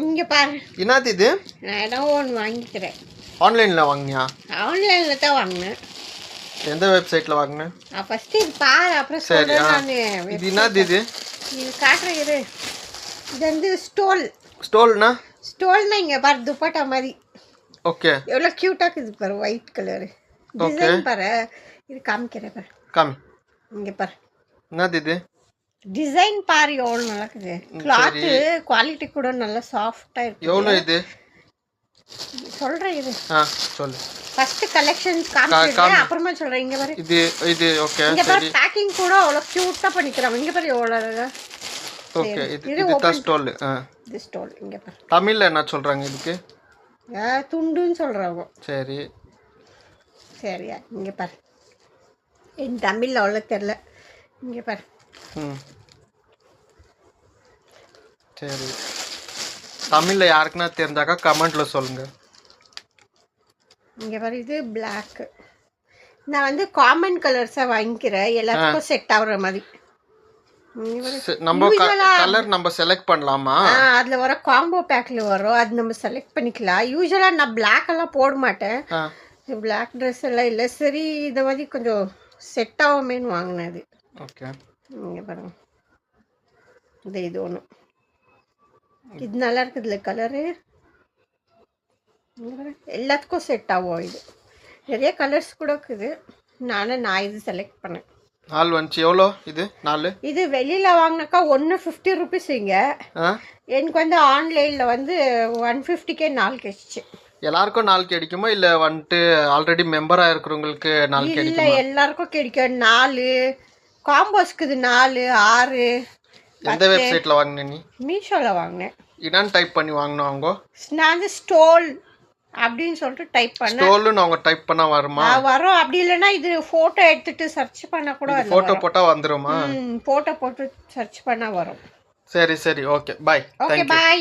இங்க பாரு. என்னது இது? நான் ஏதோ ஒன்று வாங்கிக்கிறேன். ஆன்லைன்ல வாங்கினியா? ஆன்லைன்ல தான் வாங்கினேன். எந்த வெப்சைட்ல வாங்கின? ஃபர்ஸ்ட் இது பாரு, அப்புறம் சரி. சொல்றேன் நானு. இது என்னது இது? இது காட்டுறேன் இரு. இது வந்து ஸ்டோல்னா இங்க பாரு, துப்பட்டா மாதிரி. ஓகே. எவ்வளோ கியூட்டா இருக்குது பாரு, ஒயிட் கலர் டிசைன் பாரு. இது காமிக்கிறேன் பாரு. காமி. இங்க பாரு. என்னது இது? டிசைன் பாரு எவ்வளோ நல்லா இருக்குது. கிளாத் குவாலிட்டி கூட நல்லா சாஃப்டா இருக்கு. எவ்வளோ இது? சொல்றேன் இது. சொல்லு. ஃபர்ஸ்ட் கலெக்ஷன் காமிக்கிறேன், அப்புறமா சொல்றேன். இங்க பாரு. இது ஓகே. இங்க பாரு, பேக்கிங் கூட அவ்வளோ கியூட்டா பண்ணிக்கிறாங்க. இங்க பாரு எவ்வளோ அழகா. ஓகே. இது தான் ஸ்டோல். இது ஸ்டோல். இங்க பாரு. தமிழ்ல என்ன சொல்றாங்க இதுக்கு? துண்டுன்னு சொல்றாங்க. சரி. சரியா? இங்க பாரு. என் தமிழ்ல அவ்வளோ தெரியல. இங்க பாரு. சரி. தமிழ்ல யாருக்குன்னா தெரிஞ்சாக்கா கமெண்ட்ல சொல்லுங்க. இங்க பாரு, இது பிளாக். நான் வந்து காமன் கலர்ஸா வாங்கிக்கிறேன், எல்லாத்துக்கும் செட் ஆகுற மாதிரி. நம்ம கலர் நம்ம செலக்ட் பண்ணலாமா? அதுல வர காம்போ பேக்ல வரும், அது நம்ம செலக்ட் பண்ணிக்கலாம். யூசுவலா நான் பிளாக் எல்லாம் போட மாட்டேன். பிளாக் ட்ரெஸ் எல்லாம் இல்லை. சரி, இந்த மாதிரி கொஞ்சம் செட் ஆகுமேன்னு வாங்கினேன் அது. ஓகே. இங்க பாருங்க, இது ஒன்று. இது நல்லா இருக்குதுல்ல கலரு. எல்லாத்துக்கும் செட் ஆகும். இது நிறைய கலர்ஸ் கூட இருக்குது. நான் இது செலக்ட் பண்ணேன். 4 வந்துச்சு. எவ்வளோ இது? 4. இது வெளியில வாங்கினாக்கா 150 rupees. இங்க எனக்கு வந்து ஆன்லைன்ல வந்து 150க்கே 4 கிடைச்சிச்சு. எல்லாருக்கும் 4 கிடைக்குமா இல்ல வந்துட்டு ஆல்ரெடி மெம்பரா இருக்கிறவங்களுக்கு 4 கிடைக்குமா? இல்ல, எல்லாருக்கும் கிடைக்கும். 4 காம்போஸ்க்குது. 4 6. எந்த வெப்சைட்ல வாங்குன நீ? மீஷோல வாங்கினேன். என்னன்னு டைப் பண்ணி வாங்குனாங்க? நான் வந்து ஸ்டோல் அப்படின்னு சொல்லிட்டு டைப் பண்ணேன். ஸ்டோல்னு அவங்க டைப் பண்ணா வருமா? வரும். அப்படி இல்லைன்னா இது போட்டோ எடுத்துட்டு சர்ச் பண்ணா கூட வரும். போட்டோ போட்டா வந்துருமா? போட்டோ போட்டு சர்ச் பண்ணா வரும். சரி. ஓகே. பை. Okay, by.